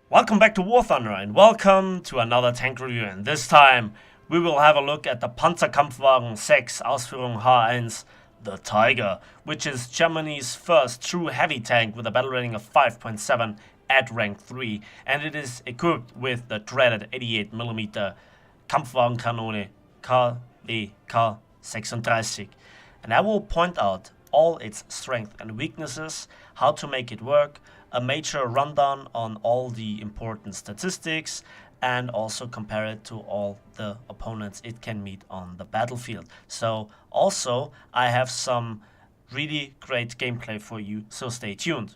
Welcome back to War Thunder and welcome to another tank review, and this time we will have a look at the Panzerkampfwagen 6 Ausführung H1, the Tiger, which is Germany's first true heavy tank with a battle rating of 5.7 at rank 3, and it is equipped with the dreaded 88mm Kampfwagenkanone KWK 36. And I will point out all its strengths and weaknesses, how to make it work, a major rundown on all the important statistics, and also compare it to all the opponents it can meet on the battlefield. So also I have some really great gameplay for you, so stay tuned.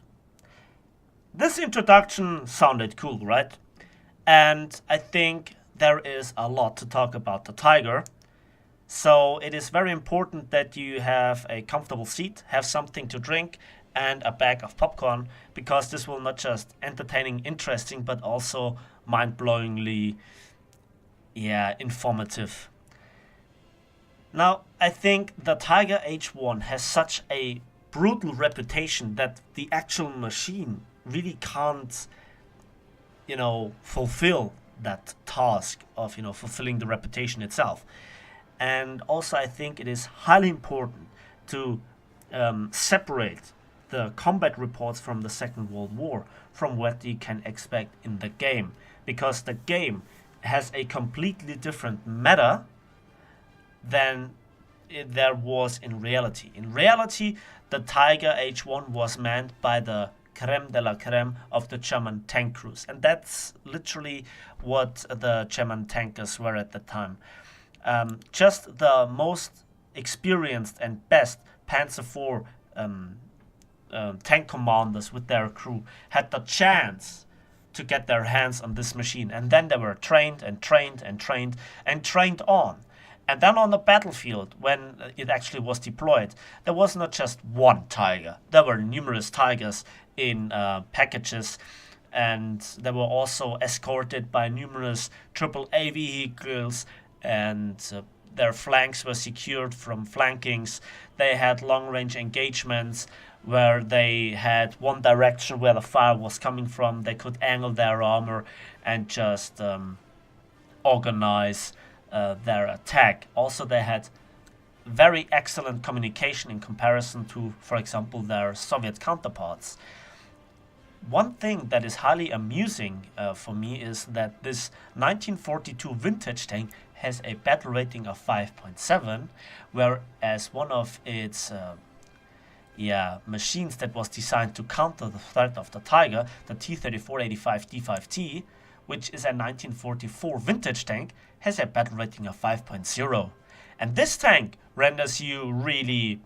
This introduction sounded cool, right? And I think there is a lot to talk about the Tiger. So it is very important that you have a comfortable seat, have something to drink, and a bag of popcorn, because this will not just entertaining, interesting, but also mind-blowingly, informative. Now, I think the Tiger H1 has such a brutal reputation that the actual machine really can't, fulfill that task of, fulfilling the reputation itself. And also, I think it is highly important to separate the combat reports from the Second World War from what you can expect in the game, because the game has a completely different meta than there was in reality. In reality, the Tiger H1 was manned by the creme de la creme of the German tank crews, and that's literally what the German tankers were at the time. Just the most experienced and best Panzer IV tank commanders with their crew had the chance to get their hands on this machine, and then they were trained and trained and trained and trained on. And then on the battlefield, when it actually was deployed, there was not just one Tiger. There were numerous Tigers in packages, and they were also escorted by numerous AAA vehicles, and their flanks were secured from flankings. They had long-range engagements where they had one direction where the fire was coming from. They could angle their armor and just organize their attack. Also, they had very excellent communication in comparison to, for example, their Soviet counterparts. One thing that is highly amusing for me is that this 1942 vintage tank has a battle rating of 5.7, whereas one of its machines that was designed to counter the threat of the Tiger, the T-34-85 D5T, which is a 1944 vintage tank, has a battle rating of 5.0. And this tank renders you really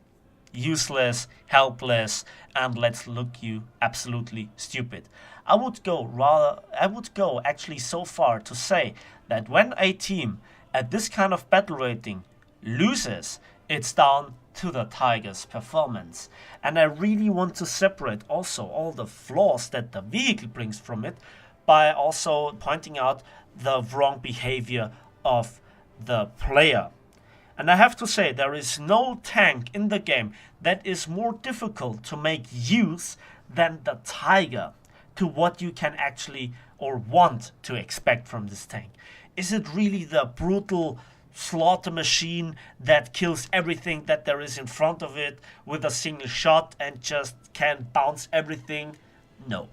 useless, helpless, and let's look you absolutely stupid. I would go actually so far to say that when a team at this kind of battle rating loses, it's down to the Tiger's performance. And I really want to separate also all the flaws that the vehicle brings from it by also pointing out the wrong behavior of the player. And I have to say, there is no tank in the game that is more difficult to make use than the Tiger to what you can actually or want to expect from this tank. Is it really the brutal slaughter machine that kills everything that there is in front of it with a single shot and just can bounce everything? No.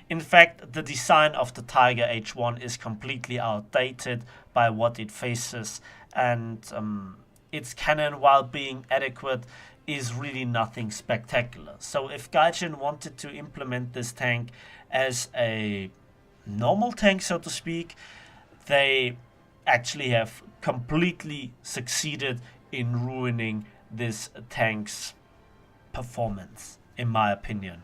In fact, the design of the Tiger H1 is completely outdated by what it faces, and its cannon, while being adequate, is really nothing spectacular. So if Gaijin wanted to implement this tank as a normal tank, so to speak, they actually have completely succeeded in ruining this tank's performance, in my opinion.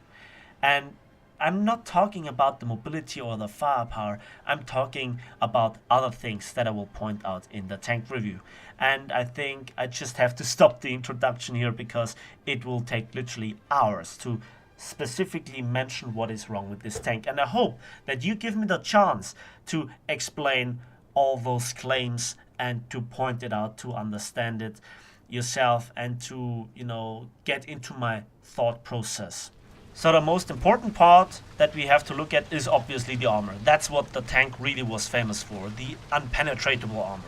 And I'm not talking about the mobility or the firepower, I'm talking about other things that I will point out in the tank review. And I think I just have to stop the introduction here because it will take literally hours to specifically mention what is wrong with this tank. And I hope that you give me the chance to explain all those claims and to point it out, to understand it yourself, and to, get into my thought process. So the most important part that we have to look at is obviously the armor. That's what the tank really was famous for, the unpenetratable armor.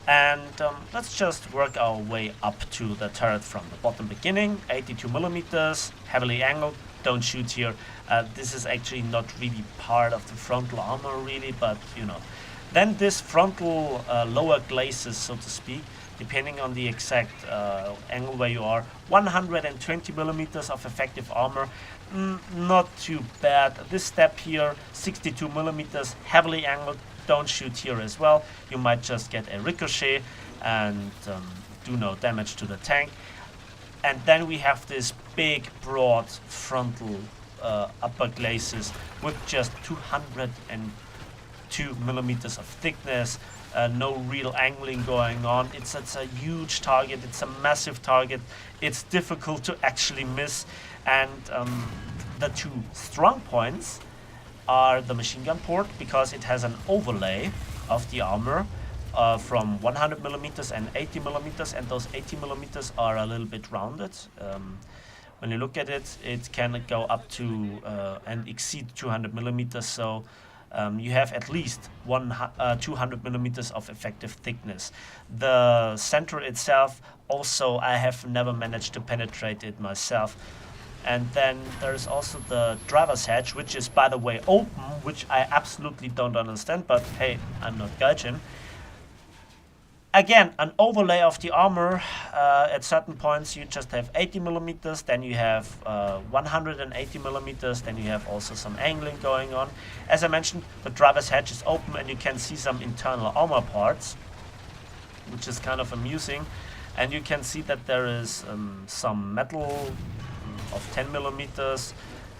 And let's just work our way up to the turret from the bottom beginning. 82 millimeters, heavily angled, don't shoot here. This is actually not really part of the frontal armor really, but you know. Then this frontal lower glacis, so to speak, depending on the exact angle where you are, 120 millimeters of effective armor, not too bad. This step here, 62 millimeters, heavily angled, don't shoot here as well. You might just get a ricochet and do no damage to the tank. And then we have this big, broad frontal upper glacis with just 202 millimeters of thickness. No real angling going on. It's a huge target. It's a massive target. It's difficult to actually miss. And the two strong points are the machine gun port, because it has an overlay of the armor from 100 millimeters and 80 millimeters, and those 80 millimeters are a little bit rounded. When you look at it, it can go up to and exceed 200 millimeters. So you have at least 200 millimeters of effective thickness. The center itself, also, I have never managed to penetrate it myself. And then there's also the driver's hatch, which is, by the way, open, which I absolutely don't understand, but hey, I'm not Gaijin. Again, an overlay of the armor. At certain points you just have 80 millimeters, then you have 180 millimeters, then you have also some angling going on. As I mentioned, the driver's hatch is open and you can see some internal armor parts, which is kind of amusing. And you can see that there is some metal of 10 millimeters,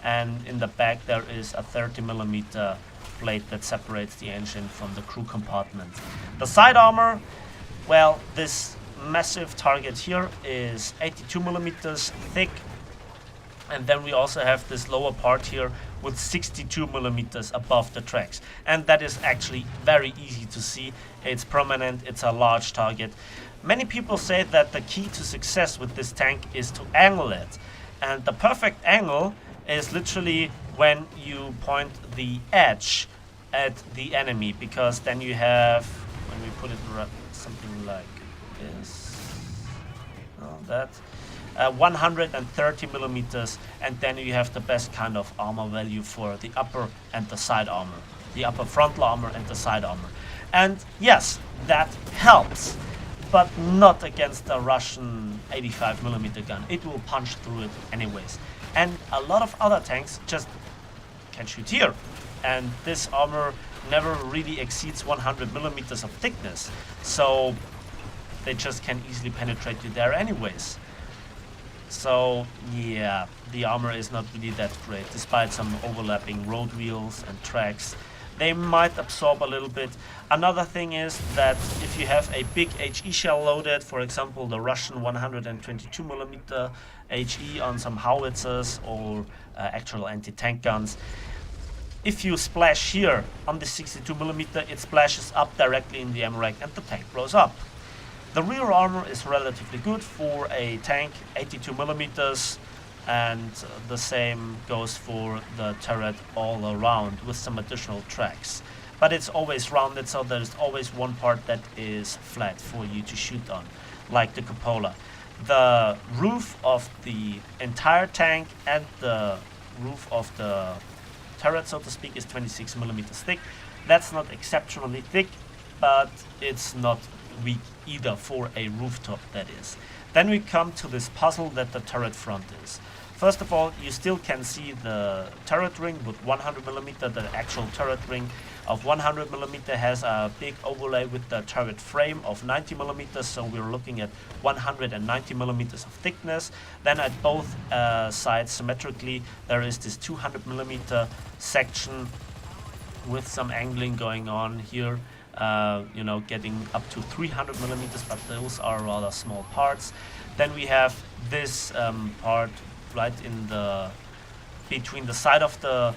and in the back there is a 30 millimeter plate that separates the engine from the crew compartment. The side armor, well, this massive target here is 82 millimeters thick, and then we also have this lower part here with 62 millimeters above the tracks, and that is actually very easy to see. It's prominent, it's a large target. Many people say that the key to success with this tank is to angle it. And the perfect angle is literally when you point the edge at the enemy, because then you have, when we put it something like this, that 130 millimeters, and then you have the best kind of armor value for the upper and the side armor, the upper frontal armor and the side armor. And yes, that helps, but not against the Russian 85 millimeter gun. It will punch through it anyways. And a lot of other tanks just can shoot here. And this armor never really exceeds 100 millimeters of thickness. So they just can easily penetrate you there anyways. So yeah, the armor is not really that great, despite some overlapping road wheels and tracks. They might absorb a little bit. Another thing is that if you have a big HE shell loaded, for example the Russian 122 millimeter HE on some howitzers or actual anti-tank guns, if you splash here on the 62 millimeter, it splashes up directly in the ammo rack and the tank blows up. The rear armor is relatively good for a tank, 82 millimeters, and the same goes for the turret all around with some additional tracks. But it's always rounded, so there's always one part that is flat for you to shoot on, like the cupola. The roof of the entire tank and the roof of the turret, so to speak, is 26 millimeters thick. That's not exceptionally thick, but it's not weak either for a rooftop, that is. Then we come to this puzzle that the turret front is. First of all, you still can see the turret ring with 100 millimeter. The actual turret ring of 100 millimeter has a big overlay with the turret frame of 90 millimeters, so we're looking at 190 millimeters of thickness. Then at both sides symmetrically there is this 200 millimeter section with some angling going on here, you know, getting up to 300 millimeters, but those are rather small parts. Then we have this part right in the between the side of the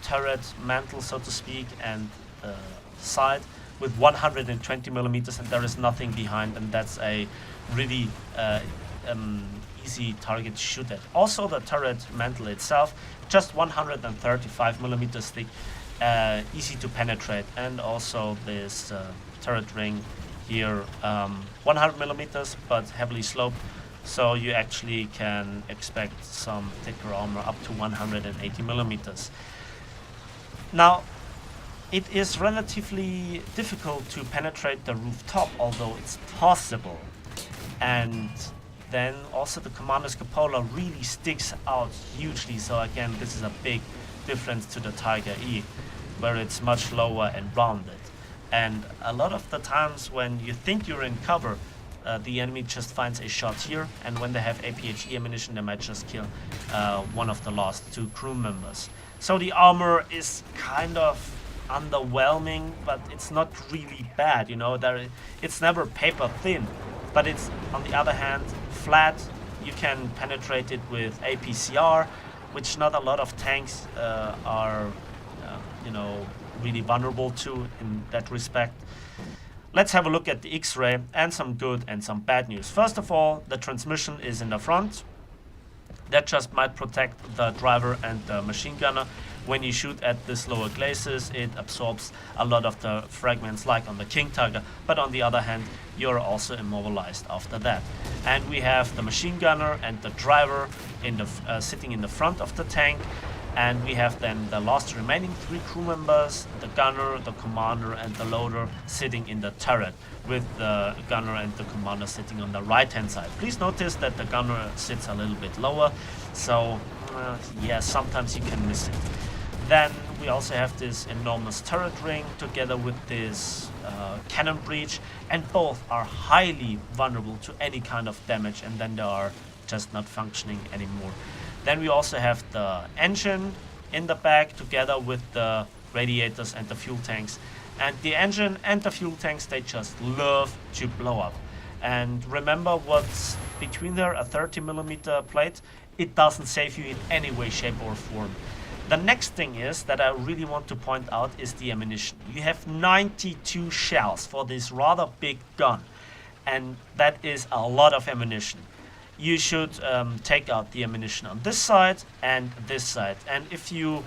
turret mantle, so to speak, and the side with 120 millimeters, and there is nothing behind, and that's a really easy target to shoot at. Also, the turret mantle itself, just 135 millimeters thick, easy to penetrate, and also this turret ring here, 100 millimeters, but heavily sloped, so you actually can expect some thicker armor up to 180 millimeters. Now, it is relatively difficult to penetrate the rooftop, although it's possible. And then also the Commander's cupola really sticks out hugely, so again, this is a big difference to the Tiger E, where it's much lower and rounded. And a lot of the times when you think you're in cover, the enemy just finds a shot here, and when they have APHE ammunition, they might just kill one of the last 2 crew members. So the armor is kind of underwhelming, but it's not really bad, you know. It's never paper thin, but it's on the other hand flat. You can penetrate it with APCR, which not a lot of tanks are you know, really vulnerable to in that respect. Let's have a look at the X-ray and some good and some bad news. First of all, the transmission is in the front. That just might protect the driver and the machine gunner. When you shoot at the slower glacis, it absorbs a lot of the fragments like on the King Tiger, but on the other hand, you're also immobilized after that. And we have the machine gunner and the driver in the sitting in the front of the tank, and we have then the last remaining 3 crew members, the gunner, the commander, and the loader sitting in the turret, with the gunner and the commander sitting on the right-hand side. Please notice that the gunner sits a little bit lower, so yeah, sometimes you can miss it. Then we also have this enormous turret ring together with this cannon breach, and both are highly vulnerable to any kind of damage, and then they are just not functioning anymore. Then we also have the engine in the back together with the radiators and the fuel tanks. And the engine and the fuel tanks, they just love to blow up. And remember what's between there, a 30mm plate. It doesn't save you in any way, shape or form. The next thing is that I really want to point out is the ammunition. You have 92 shells for this rather big gun, and that is a lot of ammunition. You should take out the ammunition on this side and this side. And if you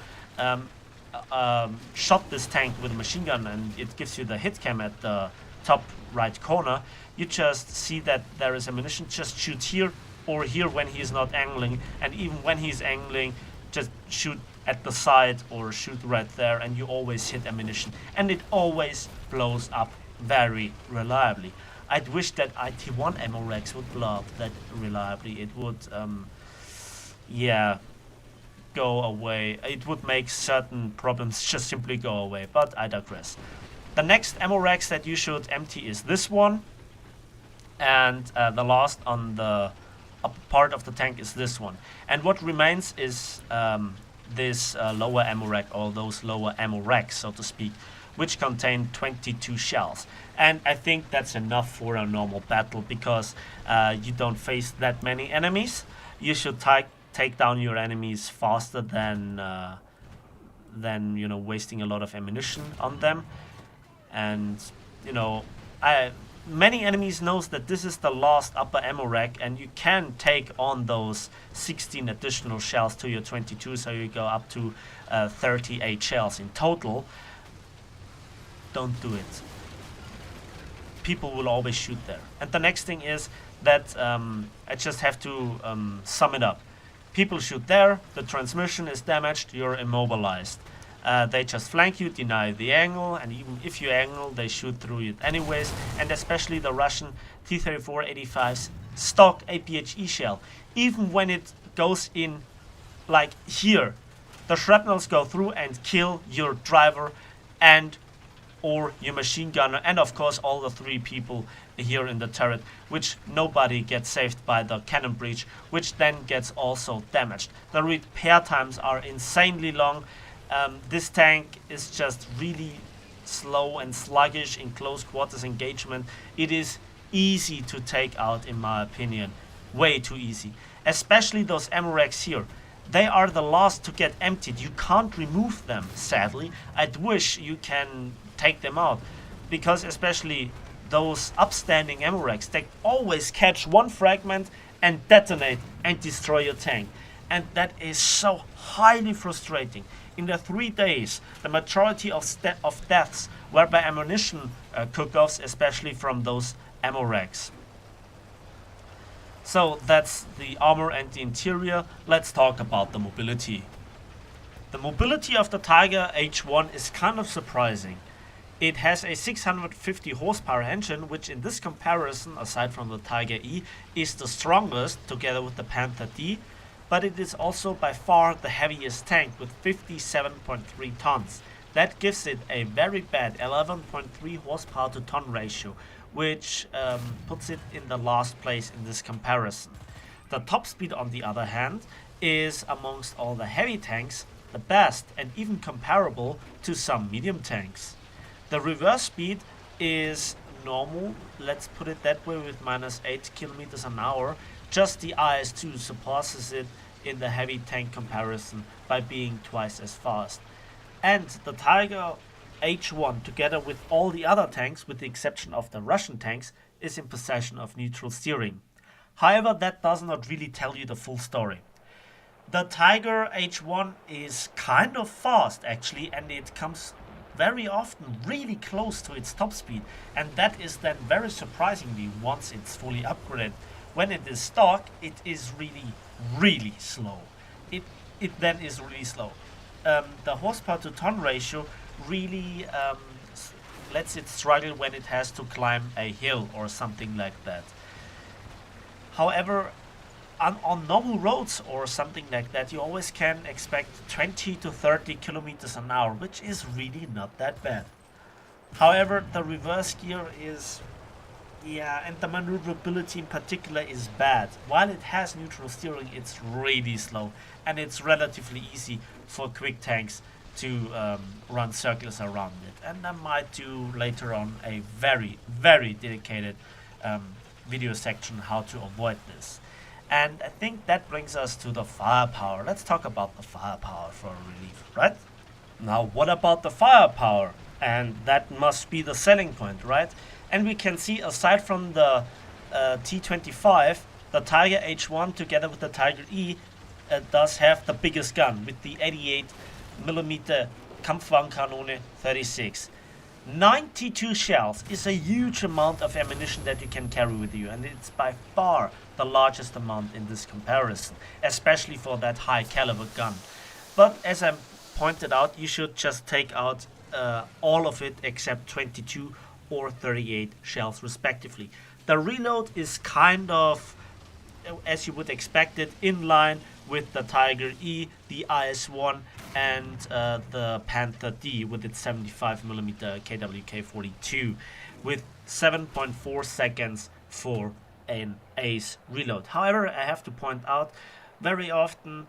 shot this tank with a machine gun and it gives you the hit cam at the top right corner, you just see that there is ammunition. Just shoot here or here when he's not angling, and even when he's angling, just shoot at the side or shoot right there, and you always hit ammunition, and it always blows up very reliably. I'd wish that IT1 ammo racks would blow up that reliably. It would, yeah, go away. It would make certain problems just simply go away, but I digress. The next ammo racks that you should empty is this one, and the last on the upper part of the tank is this one. And what remains is this lower ammo rack, or those lower ammo racks, so to speak, which contain 22 shells. And I think that's enough for a normal battle, because you don't face that many enemies. You should take down your enemies faster than you know, wasting a lot of ammunition on them. And you know, many enemies knows that this is the last upper ammo rack, and you can take on those 16 additional shells to your 22, so you go up to 38 shells in total. Don't do it. People will always shoot there. And the next thing is that I just have to sum it up. People shoot there, the transmission is damaged, you're immobilized. They just flank you, deny the angle, and even if you angle, they shoot through it anyways. And especially the Russian T-34-85's stock APHE shell. Even when it goes in like here, the shrapnels go through and kill your driver and or your machine gunner, and of course all the 3 people here in the turret, which nobody gets saved by the cannon breach, which then gets also damaged. The repair times are insanely long. This tank is just really slow and sluggish in close quarters engagement. It is easy to take out, in my opinion, way too easy. Especially those ammo racks here. They are the last to get emptied. You can't remove them, sadly. I'd wish you can take them out, because especially those upstanding ammo racks, they always catch one fragment and detonate and destroy your tank. And that is so highly frustrating. In the 3 days, the majority of deaths were by ammunition cook-offs, especially from those ammo racks. So that's the armor and the interior. Let's talk about the mobility. The mobility of the Tiger H1 is kind of surprising. It has a 650 horsepower engine, which in this comparison, aside from the Tiger E, is the strongest together with the Panther D, but it is also by far the heaviest tank with 57.3 tons. That gives it a very bad 11.3 horsepower to ton ratio, which puts it in the last place in this comparison. The top speed, on the other hand, is amongst all the heavy tanks the best and even comparable to some medium tanks. The reverse speed is normal, let's put it that way, with minus 8 kilometers an hour. Just the IS-2 surpasses it in the heavy tank comparison by being twice as fast. And the Tiger H1, together with all the other tanks, with the exception of the Russian tanks, is in possession of neutral steering. However, that does not really tell you the full story. The Tiger H1 is kind of fast actually, and it comes very often really close to its top speed, and that is then very surprisingly once it's fully upgraded. When it is stock, it is really slow. It then is really slow. The horsepower to ton ratio really lets it struggle when it has to climb a hill or something like that. However, on normal roads or something like that, you always can expect 20 to 30 kilometers an hour, which is really not that bad. However, the reverse gear is, and the maneuverability in particular is bad. While it has neutral steering, it's really slow, and it's relatively easy for quick tanks to run circles around it. And I might do later on a very dedicated video section how to avoid this. And I think that brings us to the firepower. Let's talk about the firepower for a relief, right? Now, what about the firepower? And that must be the selling point, right? And we can see, aside from the T25, the Tiger H1 together with the Tiger E does have the biggest gun with the 88mm Kampfwagenkanone 36. 92 shells is a huge amount of ammunition that you can carry with you, and it's by far the largest amount in this comparison, especially for that high caliber gun. But as I pointed out, you should just take out all of it except 22 or 38 shells respectively. The reload is kind of, as you would expect it, in line with the Tiger E, the IS-1, and the Panther D with its 75mm KWK-42 with 7.4 seconds for an ace reload. However, I have to point out, very often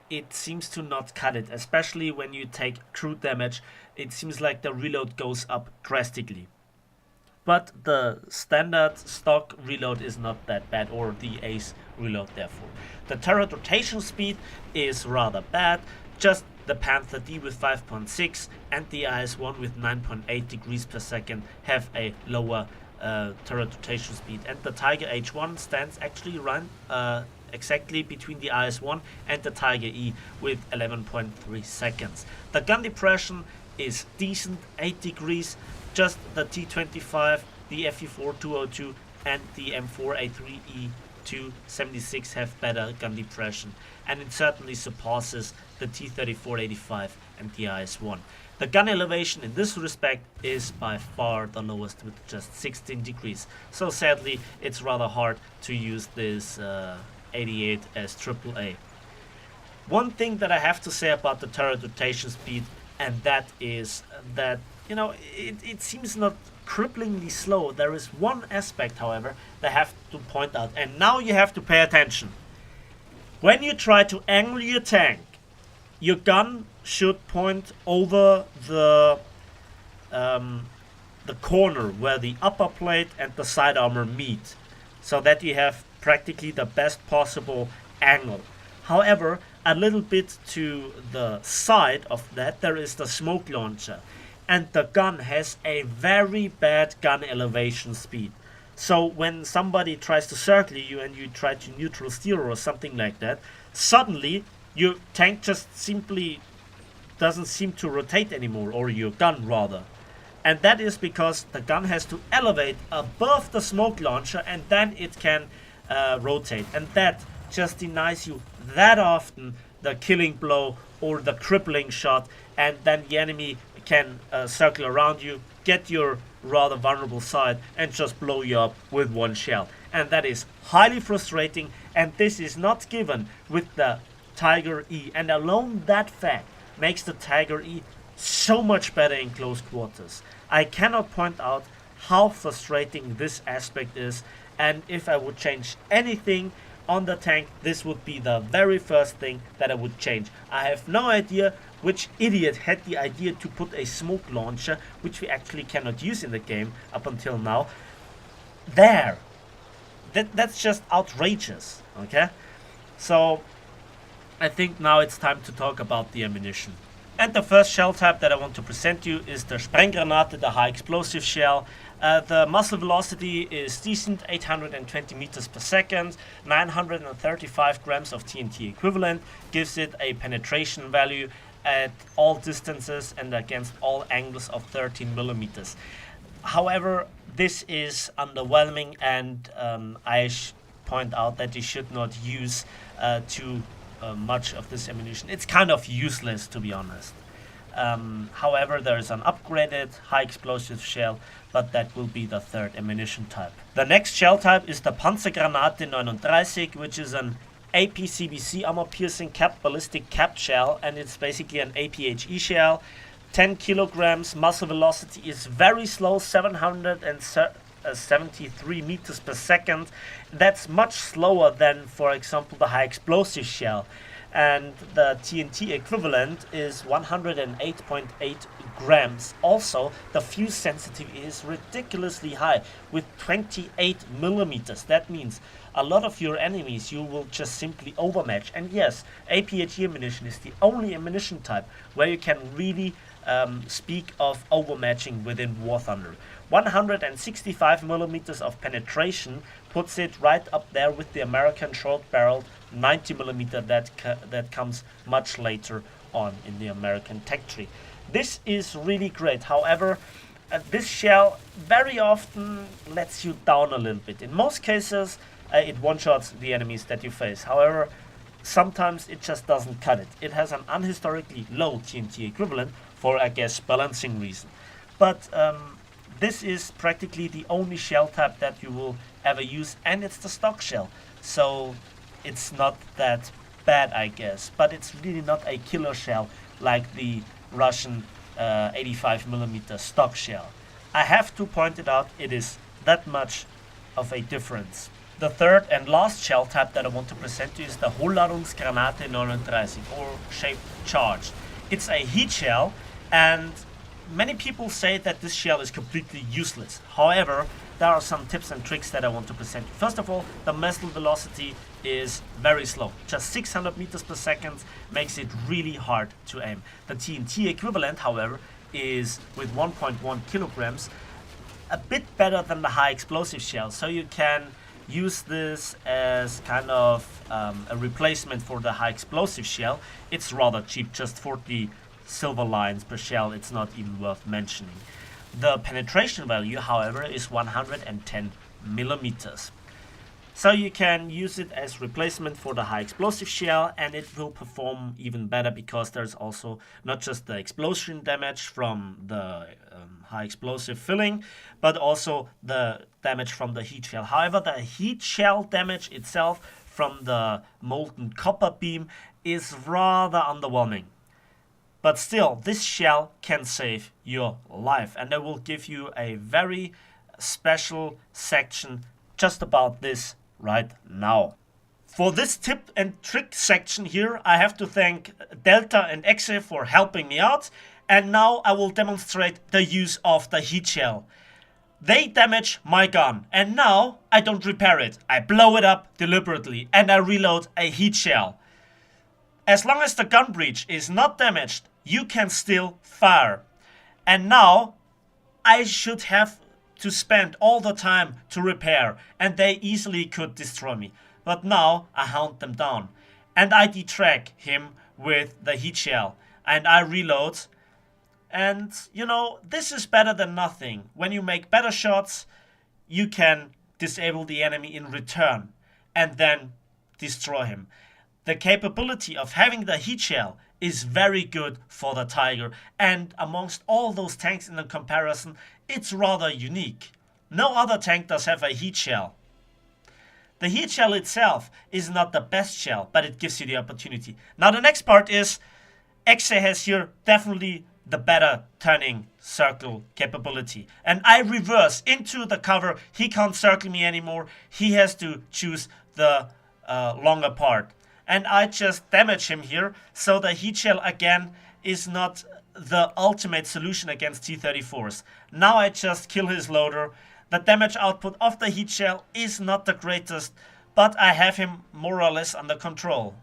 it seems to not cut it, especially when you take crude damage. It seems like the reload goes up drastically. But the standard stock reload is not that bad, or the ace reload therefore. The turret rotation speed is rather bad. Just the Panther D with 5.6 and the IS-1 with 9.8 degrees per second have a lower turret rotation speed. And the Tiger H1 stands actually run exactly between the IS-1 and the Tiger E with 11.3 seconds. The gun depression is decent, 8 degrees. Just the T25, the FE4 202 and the M4 A3E 276 have better gun depression, and it certainly surpasses the T34 85 and the IS-1. The gun elevation in this respect is by far the lowest with just 16 degrees, so sadly it's rather hard to use this 88 as AAA. One thing that I have to say about the turret rotation speed, and that is that, you know, it seems not cripplingly slow. There is one aspect, however, that I have to point out, and now you have to pay attention. When you try to angle your tank, your gun should point over the corner where the upper plate and the side armor meet, so that you have practically the best possible angle. However, a little bit to the side of that, there is the smoke launcher, and the gun has a very bad gun elevation speed. So when somebody tries to circle you and you try to neutral steer or something like that, suddenly your tank just simply doesn't seem to rotate anymore, or your gun rather. And that is because the gun has to elevate above the smoke launcher and then it can rotate. And that just denies you that often the killing blow or the crippling shot, and then the enemy can circle around you, get your rather vulnerable side, and just blow you up with one shell. And that is highly frustrating, and this is not given with the Tiger E. And alone that fact makes the Tiger E so much better in close quarters. I cannot point out how frustrating this aspect is, and if I would change anything on the tank, this would be the very first thing that I would change. I have no idea which idiot had the idea to put a smoke launcher, which we actually cannot use in the game up until now, there. That's just outrageous, okay? So I think now it's time to talk about the ammunition. And the first shell type that I want to present you is the Sprenggranate, the high explosive shell. The muzzle velocity is decent, 820 meters per second, 935 grams of TNT equivalent, gives it a penetration value at all distances and against all angles of 13 millimeters. However, this is underwhelming, and I point out that you should not use too much of this ammunition. It's kind of useless, to be honest. However, there is an upgraded high explosive shell, but that will be the third ammunition type. The next shell type is the Panzergranate 39, which is an APCBC armor-piercing capped ballistic capped shell, and it's basically an APHE shell. 10 kilograms, muzzle velocity is very slow, 773 meters per second. That's much slower than, for example, the high explosive shell. And the TNT equivalent is 108.8 grams. Also, the fuse sensitivity is ridiculously high with 28 millimeters. That means a lot of your enemies you will just simply overmatch. And yes, APHE ammunition is the only ammunition type where you can really speak of overmatching within War Thunder. 165 millimeters of penetration puts it right up there with the American short-barreled 90 millimeter that comes much later on in the American tech tree. This is really great. However, this shell very often lets you down a little bit. In most cases, it one-shots the enemies that you face. However, sometimes it just doesn't cut it. It has an unhistorically low TNT equivalent for, I guess, balancing reason. But this is practically the only shell type that you will ever use, and it's the stock shell. So it's not that bad, I guess. But it's really not a killer shell like the Russian 85 millimeter stock shell. I have to point it out, it is that much of a difference. The third and last shell type that I want to present to you is the Holarungsgranate 39, or shaped charged. It's a heat shell, and many people say that this shell is completely useless. However, there are some tips and tricks that I want to present. First of all, the muzzle velocity is very slow. Just 600 meters per second makes it really hard to aim. The TNT equivalent, however, is with 1.1 kilograms, a bit better than the high explosive shell. So you can use this as kind of a replacement for the high explosive shell. It's rather cheap, just 40 silver lines per shell. It's not even worth mentioning. The penetration value, however, is 110 millimeters. So you can use it as replacement for the high explosive shell, and it will perform even better because there's also not just the explosion damage from the high explosive filling, but also the damage from the heat shell. However, the heat shell damage itself from the molten copper beam is rather underwhelming. But still, this shell can save your life, and I will give you a very special section just about this right now. For this tip and trick section here, I have to thank Delta and Exe for helping me out, and now I will demonstrate the use of the heat shell. They damage my gun, and now I don't repair it. I blow it up deliberately, and I reload a heat shell. As long as the gun breech is not damaged, you can still fire. And now I should have to spend all the time to repair, and they easily could destroy me. But now I hunt them down, and I detrack him with the heat shell, and I reload. And you know, this is better than nothing. When you make better shots, you can disable the enemy in return and then destroy him. The capability of having the heat shell is very good for the Tiger, and amongst all those tanks in the comparison, it's rather unique. No other tank does have a heat shell. The heat shell itself is not the best shell, but it gives you the opportunity. Now the next part is, Exe has here definitely the better turning circle capability. And I reverse into the cover. He can't circle me anymore. He has to choose the longer part. And I just damage him here. So the heat shell again is not the ultimate solution against T-34s. Now I just kill his loader. The damage output of the heat shell is not the greatest, but I have him more or less under control.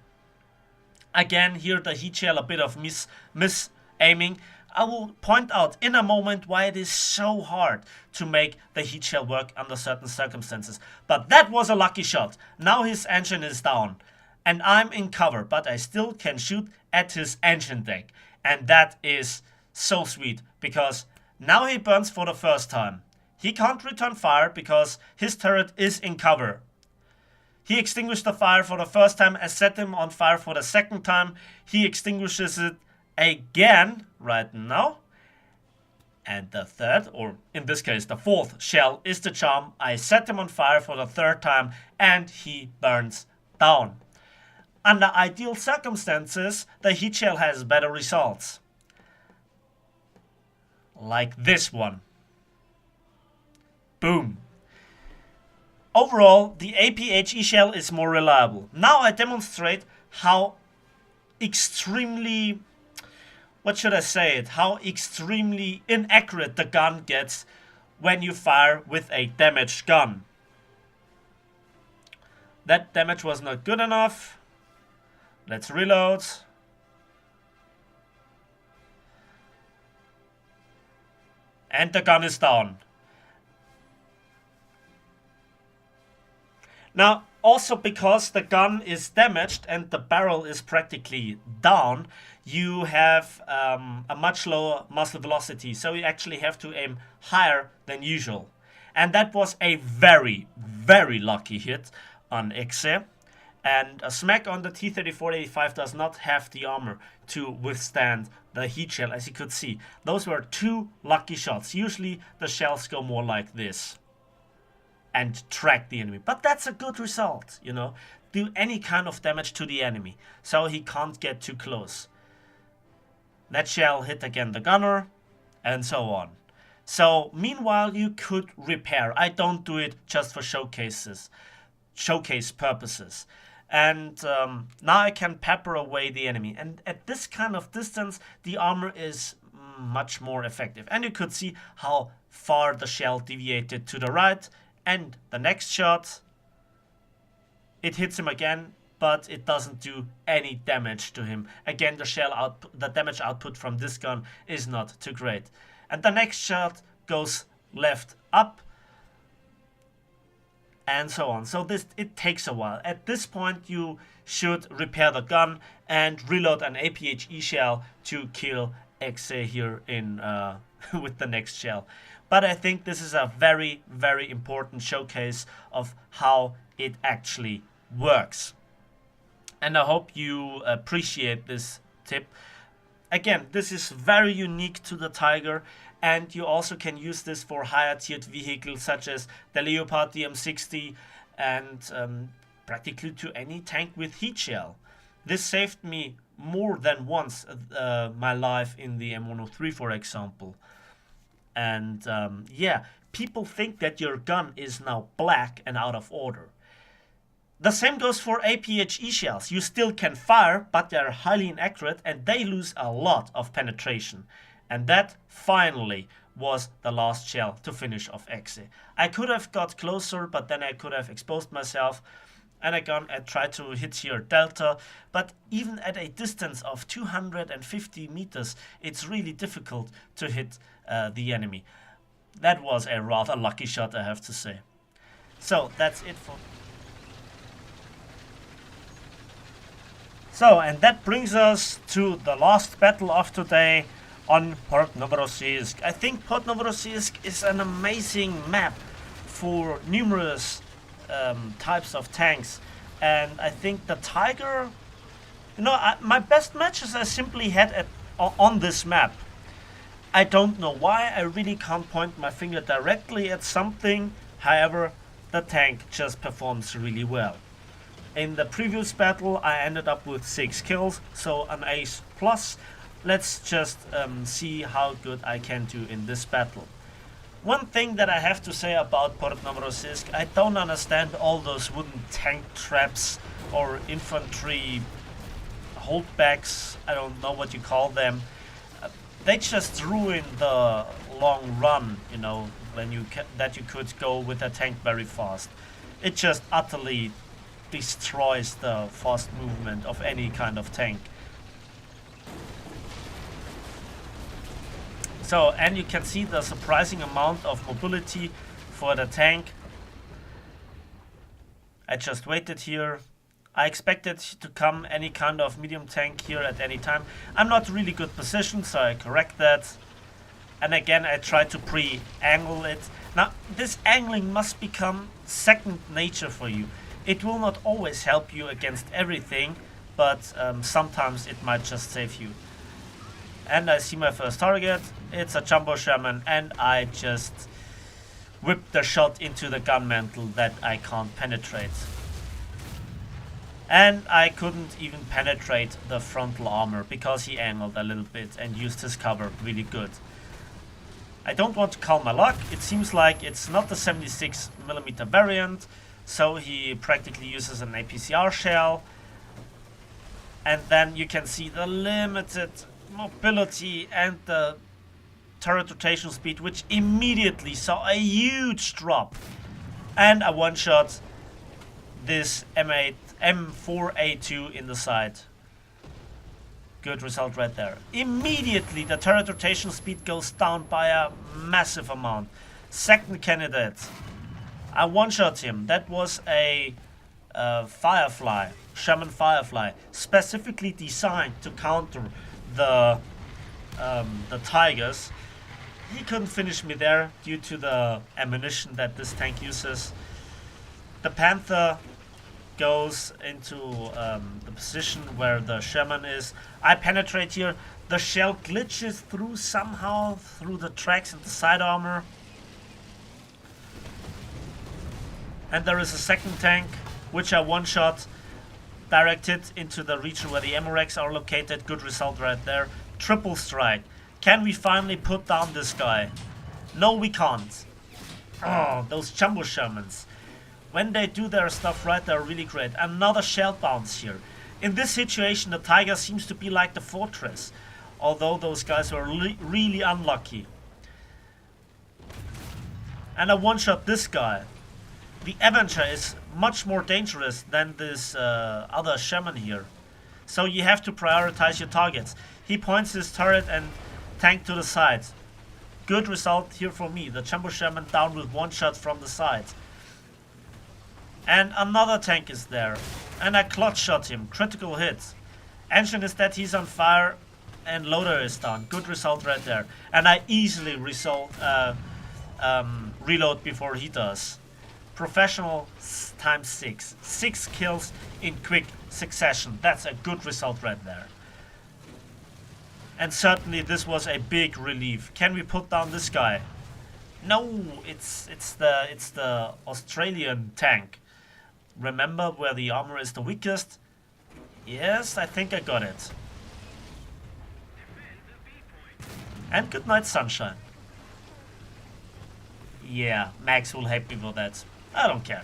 Again, here the heat shell, a bit of miss aiming. I will point out in a moment why it is so hard to make the heat shell work under certain circumstances. But that was a lucky shot. Now his engine is down and I'm in cover, but I still can shoot at his engine deck. And that is so sweet, because now he burns for the first time. He can't return fire because his turret is in cover. He extinguished the fire for the first time. I set him on fire for the second time. He extinguishes it again right now. And the third, or in this case the fourth shell is the charm. I set him on fire for the third time and he burns down. Under ideal circumstances, the heat shell has better results. Like this one. Boom. Overall, the APHE shell is more reliable. Now I demonstrate how extremely, what should I say it, how extremely inaccurate the gun gets when you fire with a damaged gun. That damage was not good enough. Let's reload. And the gun is down. Now, also because the gun is damaged and the barrel is practically down, you have a much lower muzzle velocity. So you actually have to aim higher than usual. And that was a very, very lucky hit on Exe. And a smack on the T-34-85 does not have the armor to withstand the heat shell, as you could see. Those were two lucky shots. Usually the shells go more like this and track the enemy. But that's a good result, you know. Do any kind of damage to the enemy, so he can't get too close. That shell hit again the gunner, and so on. So, meanwhile, you could repair. I don't do it just for showcase purposes. And now I can pepper away the enemy. And at this kind of distance, the armor is much more effective. And you could see how far the shell deviated to the right. And the next shot, it hits him again, but it doesn't do any damage to him. Again, the damage output from this gun is not too great. And the next shot goes left up, and so on. So it takes a while. At this point, you should repair the gun and reload an APHE shell to kill Exe here in with the next shell. But I think this is a very, very important showcase of how it actually works. And I hope you appreciate this tip. Again, this is very unique to the Tiger, and you also can use this for higher tiered vehicles such as the Leopard DM60 and practically to any tank with heat shell. This saved me more than once my life in the M103, for example. And yeah, people think that your gun is now black and out of order. The same goes for APHE shells. You still can fire, but they're highly inaccurate and they lose a lot of penetration. And that finally was the last shell to finish off Exe. I could have got closer, but then I could have exposed myself. And I tried to hit here Delta, but even at a distance of 250 meters, it's really difficult to hit the enemy. That was a rather lucky shot, I have to say. So that's it for... So, and that brings us to the last battle of today on Port Novorossiysk. I think Port Novorossiysk is an amazing map for numerous types of tanks. And I think the Tiger... You know, my best matches I simply had on this map. I don't know why, I really can't point my finger directly at something. However, the tank just performs really well. In the previous battle I ended up with 6 kills, so an ace plus. Let's just see how good I can do in this battle. One thing that I have to say about Port Novorossiysk, I don't understand all those wooden tank traps or infantry holdbacks, I don't know what you call them. They just ruin the long run, you know, when you that you could go with a tank very fast. It just utterly destroys the fast movement of any kind of tank. So, and you can see the surprising amount of mobility for the tank. I just waited here. I expected to come any kind of medium tank here at any time. I'm not really good position, so I correct that. And again, I try to pre-angle it. Now, this angling must become second nature for you. It will not always help you against everything, but sometimes it might just save you. And I see my first target. It's a Jumbo Sherman, and I just whip the shot into the gun mantle that I can't penetrate. And I couldn't even penetrate the frontal armor because he angled a little bit and used his cover really good. I don't want to call my luck. It seems like it's not the 76mm variant, so he practically uses an APCR shell. And then you can see the limited mobility and the turret rotation speed, which immediately saw a huge drop. And I one-shot this M4A2 in the side. Good result right there. Immediately the turret rotation speed goes down by a massive amount. Second candidate, I one-shot him. That was a Firefly, Sherman Firefly, specifically designed to counter the Tigers. He couldn't finish me there due to the ammunition that this tank uses. The Panther goes into the position where the Sherman is. I penetrate here. The shell glitches through somehow through the tracks and the side armor. And there is a second tank, which I one-shot, directed into the region where the ammo racks are located. Good result right there. Triple strike. Can we finally put down this guy? No, we can't. Oh, those Jumbo Shermans. When they do their stuff right, they're really great. Another shell bounce here. In this situation, the Tiger seems to be like the Fortress, although those guys were really unlucky. And I one-shot this guy. The Avenger is much more dangerous than this other Sherman here. So you have to prioritize your targets. He points his turret and tank to the side. Good result here for me. The Jumbo Sherman down with one shot from the side. And another tank is there. And I clutch shot him. Critical hit. Engine is dead, he's on fire. And loader is down. Good result right there. And I easily reload before he does. Professional times 6. 6 kills in quick succession. That's a good result right there. And certainly this was a big relief. Can we put down this guy? No, it's the Australian tank. Remember where the armor is the weakest? Yes, I think I got it. And good night, sunshine. Yeah, Max will hate me for that. I don't care.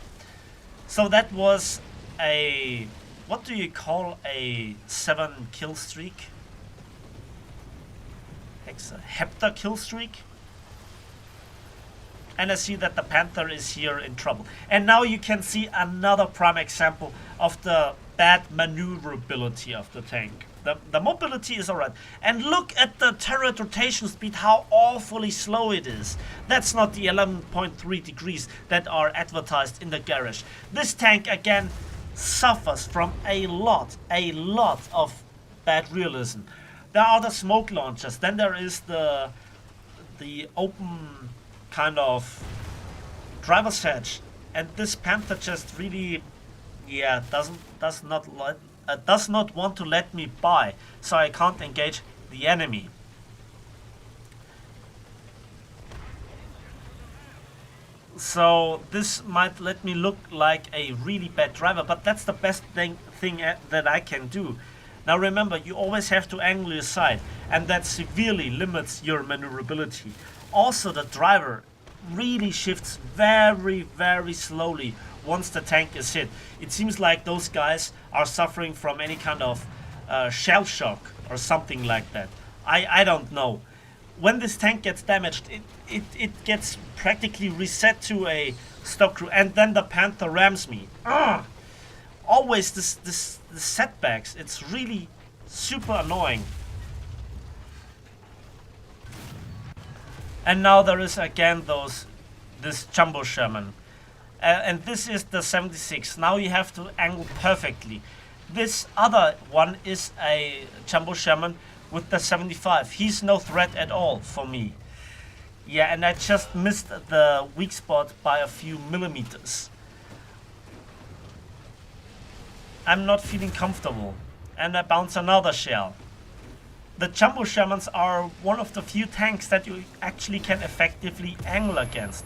So that was a... what do you call a 7 kill streak? It's a hepta kill streak. And I see that the Panther is here in trouble. And now you can see another prime example of the bad maneuverability of the tank. The mobility is alright. And look at the turret rotation speed, how awfully slow it is. That's not the 11.3 degrees that are advertised in the garage. This tank again suffers from a lot of bad realism. There are the smoke launchers, then there is the open kind of driver's hatch, and this Panther just really, yeah, does not want to let me by, so I can't engage the enemy. So this might let me look like a really bad driver, but that's the best thing that I can do. Now remember, you always have to angle your side, and that severely limits your maneuverability. Also, the driver really shifts very slowly once the tank is hit. It seems like those guys are suffering from any kind of shell shock or something like that. I don't know. When this tank gets damaged, it gets practically reset to a stock crew, and then the Panther rams me. Always the setbacks. It's really super annoying. And now there is again this Jumbo Sherman. And this is the 76. Now you have to angle perfectly. This other one is a Jumbo Sherman with the 75. He's no threat at all for me. Yeah, and I just missed the weak spot by a few millimeters. I'm not feeling comfortable, and I bounce another shell. The Jumbo Shermans are one of the few tanks that you actually can effectively angle against.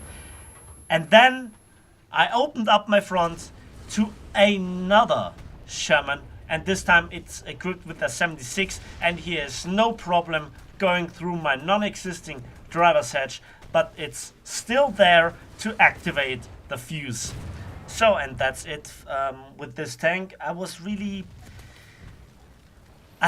And then I opened up my front to another Sherman, and this time it's equipped with a 76, and he has no problem going through my non-existing driver's hatch, but it's still there to activate the fuse. So, and that's it with this tank. I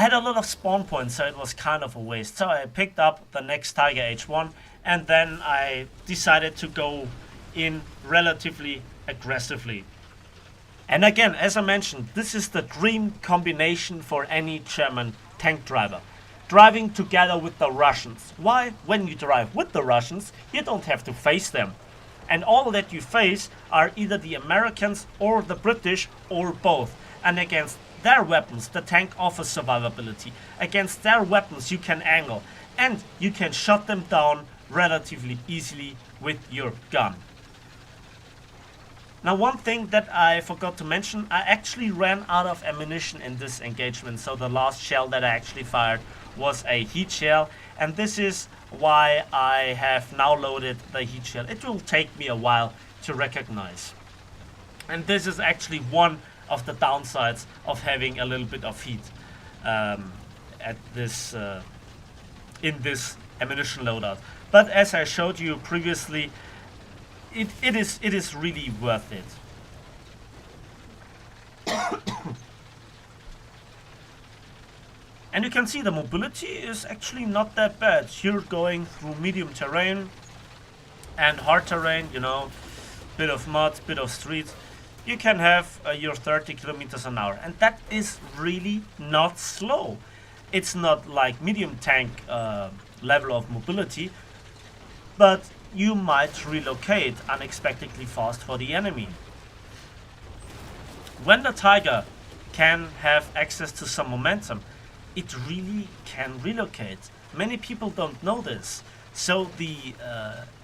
had a lot of spawn points, so it was kind of a waste. So I picked up the next Tiger H1, and then I decided to go in relatively aggressively. And again, as I mentioned, this is the dream combination for any German tank driver. Driving together with the Russians. Why? When you drive with the Russians, you don't have to face them. And all that you face are either the Americans or the British or both. And against their weapons, the tank offers survivability. Against their weapons, you can angle. And you can shut them down relatively easily with your gun. Now, one thing that I forgot to mention, I actually ran out of ammunition in this engagement. So the last shell that I actually fired was a heat shell. And this is why I have now loaded the heat shell. It will take me a while to recognize. And this is actually one of the downsides of having a little bit of heat at this in this ammunition loadout. But as I showed you previously, it is really worth it. And you can see the mobility is actually not that bad. You're going through medium terrain and hard terrain, you know, bit of mud, bit of streets. You can have your 30 kilometers an hour, and that is really not slow. It's not like medium tank level of mobility, but you might relocate unexpectedly fast for the enemy. When the Tiger can have access to some momentum, it really can relocate. Many people don't know this. So the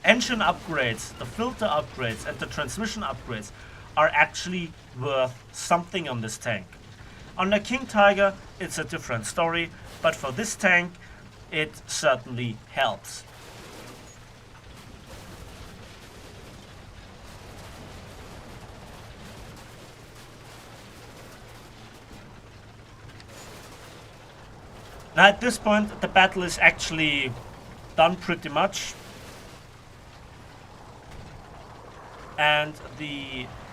engine upgrades, the filter upgrades, and the transmission upgrades are actually worth something on this tank. On the King Tiger, it's a different story, but for this tank, it certainly helps. Now at this point, the battle is actually done pretty much. And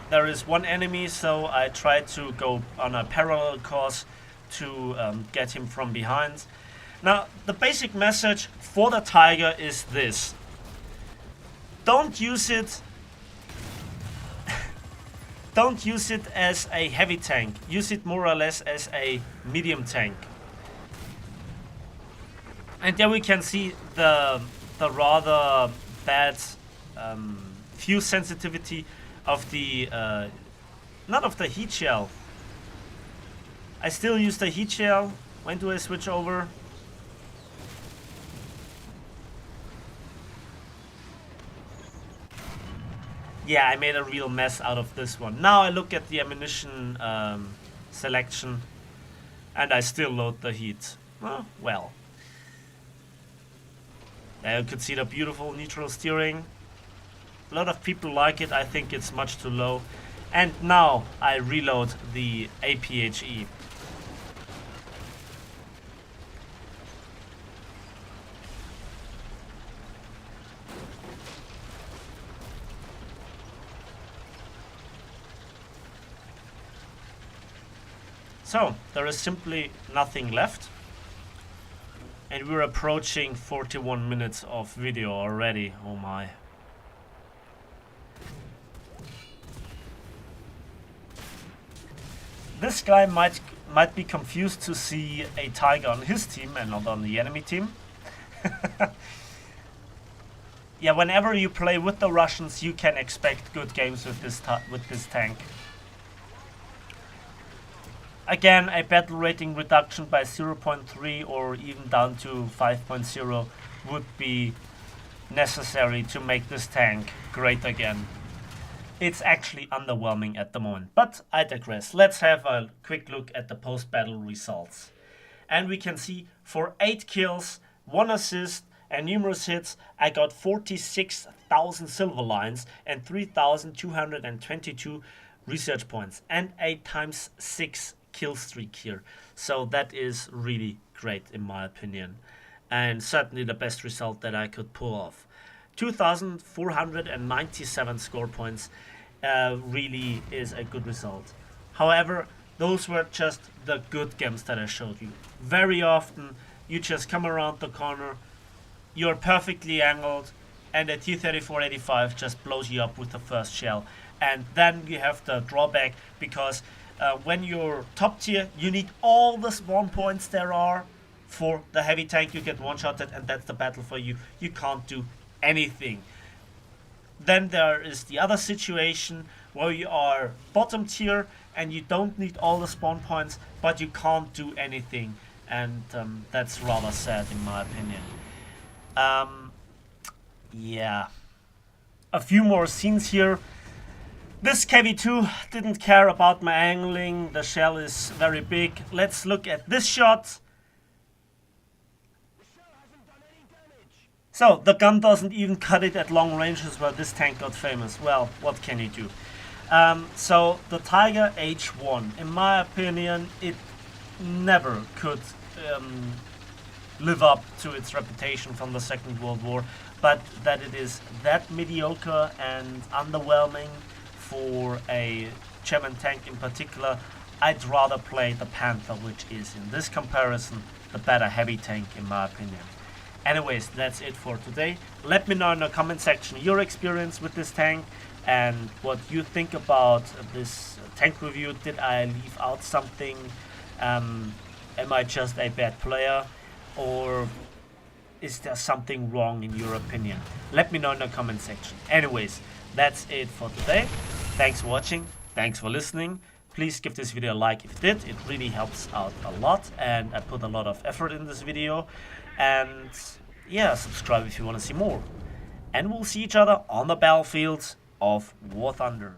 there is one enemy, so I try to go on a parallel course to get him from behind. Now, the basic message for the Tiger is this. Don't use it don't use it as a heavy tank. Use it more or less as a medium tank. And there we can see the rather bad fuse sensitivity of the not of the heat shell. I still use the heat shell. When do I switch over? Yeah, I made a real mess out of this one. Now I look at the ammunition selection and I still load the heat. Oh, well. There you could see the beautiful neutral steering. A lot of people like it. I think it's much too low. And now I reload the APHE. So, there is simply nothing left. And we're approaching 41 minutes of video already. Oh my. This guy might be confused to see a Tiger on his team and not on the enemy team. Yeah, whenever you play with the Russians, you can expect good games with this tank. Again, a battle rating reduction by 0.3 or even down to 5.0 would be necessary to make this tank great again. It's actually underwhelming at the moment, but I digress. Let's have a quick look at the post-battle results. And we can see for 8 kills, 1 assist and numerous hits, I got 46,000 silver lines and 3,222 research points and a ×6 kill streak here. So that is really great in my opinion, and certainly the best result that I could pull off. 2,497 score points really is a good result. However, those were just the good games that I showed you. Very often you just come around the corner, you're perfectly angled, and a T-34-85 just blows you up with the first shell. And then you have the drawback because when you're top tier, you need all the spawn points there are for the heavy tank. You get one-shotted and that's the battle for you. You can't do anything. Then there is the other situation where you are bottom tier and you don't need all the spawn points, but you can't do anything. And that's rather sad in my opinion. Yeah. A few more scenes here. This KV-2 didn't care about my angling. The shell is very big. Let's look at this shot. So, the gun doesn't even cut it at long ranges where this tank got famous. Well, what can you do? So, the Tiger H1, in my opinion, it never could live up to its reputation from the Second World War, but that it is that mediocre and underwhelming for a German tank in particular, I'd rather play the Panther, which is in this comparison the better heavy tank in my opinion. Anyways, that's it for today. Let me know in the comment section your experience with this tank and what you think about this tank review. Did I leave out something? Am I just a bad player, or is there something wrong in your opinion? Let me know in the comment section. Anyways, that's it for today. Thanks for watching. Thanks for listening. Please give this video a like if you did. It really helps out a lot and I put a lot of effort in this video. And yeah, subscribe if you want to see more. And we'll see each other on the battlefield of War Thunder.